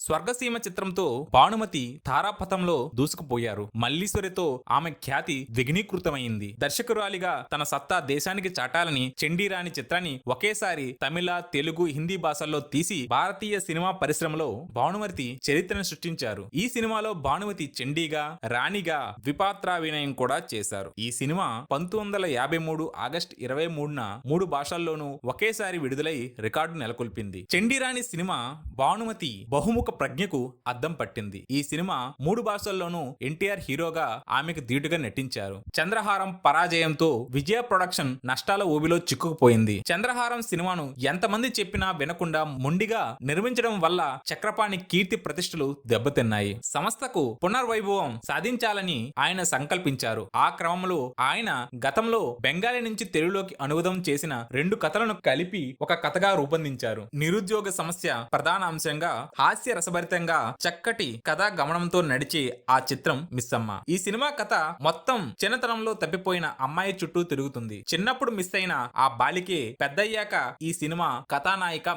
స్వర్గసీమ చిత్రంతో భానుమతి తారాపథంలో దూసుకుపోయారు. మల్లీశ్వరితో ఆమె ఖ్యాతి ద్విగుణీకృతమైంది. దర్శకురాలిగా తన సత్తా దేశానికి చాటాలని చండీరాణి చిత్రాన్ని ఒకేసారి తమిళ, తెలుగు, హిందీ భాషల్లో తీసి భారతీయ సినిమా పరిశ్రమలో భానుమతి చరిత్రను సృష్టించారు. ఈ సినిమాలో భానుమతి చండీగా, రాణిగా ద్విపాత్రాభినయం కూడా చేశారు. ఈ సినిమా 1953 ఆగస్టు 23న 3 భాషల్లోనూ ఒకేసారి విడుదలై రికార్డు నెలకొల్పింది. చండీరాణి సినిమా భానుమతి బహుముఖ ప్రజ్ఞకు అద్దం పట్టింది. ఈ సినిమా 3 భాషల్లోనూ ఎన్టీఆర్ హీరోగా ఆమెకు ధీటుగా నటించారు. చంద్రహారం పరాజయంతో విజయ ప్రొడక్షన్ నష్టాల ఊబిలో చిక్కుకుపోయింది. చంద్రహారం సినిమాను ఎంతమంది చెప్పినా వినకుండా మొండిగా నిర్మించడం వల్ల చక్రపాణి కీర్తి ప్రతిష్టలు దెబ్బతిన్నాయి. సంస్థకు పునర్వైభవం సాధించాలని ఆయన సంకల్పించారు. ఆ క్రమంలో ఆయన గతంలో బెంగాలీ నుంచి తెలుగులోకి అనువాదం చేసిన 2 కథలను కలిపి ఒక కథగా రూపొందించారు. నిరుద్యోగ సమస్య ప్రధాన అంశంగా హాస్య రసభరితంగా చక్కటి కథా గమనంతో నడిచే ఆ చిత్రం మిస్సమ్మ. ఈ సినిమా కథ మొత్తం చిన్నతనంలో తప్పిపోయిన అమ్మాయి చుట్టూ తిరుగుతుంది. చిన్నప్పుడు మిస్ అయిన ఆ బాలికే పెద్దయ్యాక ఈ సినిమా కథానాయిక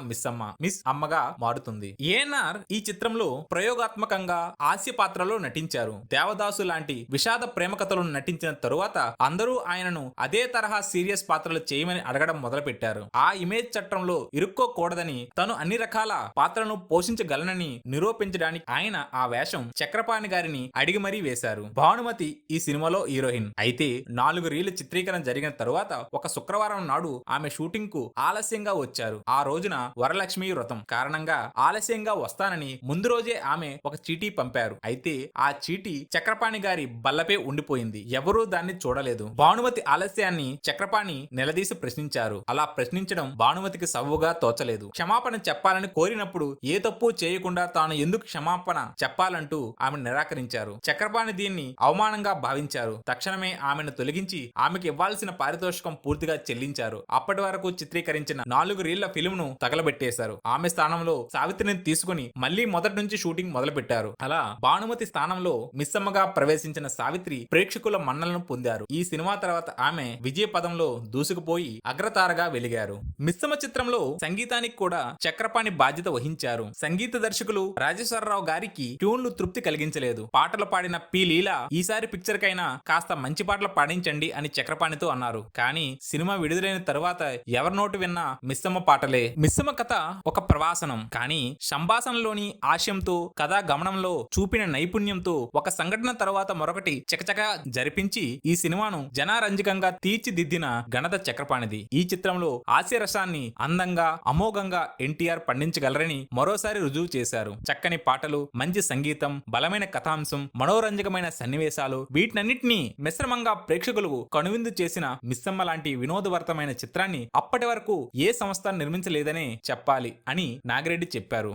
మిస్ అమ్మగా మారుతుంది. ఏఎన్ఆర్ ఈ చిత్రంలో ప్రయోగాత్మకంగా హాస్య పాత్రలో నటించారు. దేవదాసు లాంటి విషాద ప్రేమ కథలను నటించిన తరువాత అందరూ ఆయనను అదే తరహా సీరియస్ పాత్రలు చేయమని అడగడం మొదలుపెట్టారు. ఆ ఇమేజ్ చట్టంలో ఇరుక్కోకూడదని, తను అన్ని రకాల పాత్రలను పోషించగలనని నిరూపించడానికి ఆయన ఆ వేషం చక్రపాణి గారిని అడిగి మరీ వేశారు. భానుమతి ఈ సినిమాలో హీరోయిన్. అయితే 4 రీళ్ల చిత్రీకరణ జరిగిన తరువాత ఒక శుక్రవారం నాడు ఆమె షూటింగ్ కు ఆలస్యంగా వచ్చారు. ఆ రోజున వరలక్ష్మి వ్రతం కారణంగా ఆలస్యంగా వస్తానని ముందు రోజే ఆమె ఒక చీటీ పంపారు. అయితే ఆ చీటీ చక్రపాణి గారి బల్లపై ఉండిపోయింది. ఎవరూ దాన్ని చూడలేదు. భానుమతి ఆలస్యాన్ని చక్రపాణి నిలదీసి ప్రశ్నించారు. అలా ప్రశ్నించడం భానుమతికి సవ్వుగా తోచలేదు. క్షమాపణ చెప్పాలని కోరినప్పుడు ఏ తప్పు చేయకుండా తాను ఎందుకు క్షమాపణ చెప్పాలంటూ ఆమె నిరాకరించారు. చక్రపాణి దీన్ని అవమానంగా భావించారు. తక్షణమే ఆమెను తొలగించి ఆమెకు ఇవ్వాల్సిన పారితోషికం పూర్తిగా చెల్లించారు. అప్పటి వరకు చిత్రీకరించిన 4 రీళ్ల ఫిల్మ్ ను తగలబెట్టేశారు. ఆమె స్థానంలో సావిత్రిని తీసుకుని మళ్లీ మొదటి నుంచి షూటింగ్ మొదలుపెట్టారు. అలా భానుమతి స్థానంలో మిస్సమ్మగా ప్రవేశించిన సావిత్రి ప్రేక్షకుల మన్నలను పొందారు. ఈ సినిమా తర్వాత ఆమె విజయ పదంలో దూసుకుపోయి అగ్రతారగా వెలిగారు. మిస్సమ్మ చిత్రంలో సంగీతానికి కూడా చక్రపాణి బాధ్యత వహించారు. సంగీత దర్శకులు రాజేశ్వరరావు గారికి ట్యూన్లు తృప్తి కలిగించలేదు. పాటలు పాడిన పి లీల ఈసారి పిక్చర్ కైనా కాస్త మంచి పాటలు పాడించండి అని చక్రపాణితో అన్నారు. కానీ సినిమా విడుదలైన తరువాత ఎవరి నోటు విన్నా మిస్సమ్మ పాటలే. మిస్సమ్మ కథ ఒక ప్రవాసనం. కానీ సంభాషణలోని ఆశయంతో, కథా గమనంలో చూపిన నైపుణ్యంతో ఒక సంఘటన తరువాత మరొకటి చకచకా జరిపించి ఈ సినిమాను జనారంజకంగా తీర్చిదిద్దిన ఘనత చక్రపాణిది. ఈ చిత్రంలో హాస్యరసాన్ని అందంగా, అమోఘంగా ఎన్టీఆర్ పండించగలరని మరోసారి రుజువు చేశారు. చక్కని పాటలు, మంచి సంగీతం, బలమైన కథాంశం, మనోరంజకమైన సన్నివేశాలు, వీటినన్నిటినీ మిశ్రమంగా ప్రేక్షకులు కనువిందు చేసిన మిస్సమ్మ లాంటి వినోదభరితమైన చిత్రాన్ని అప్పటి వరకు ఏ సంస్థ నిర్మించలేదనే చెప్పాలి అని నాగిరెడ్డి చెప్పారు.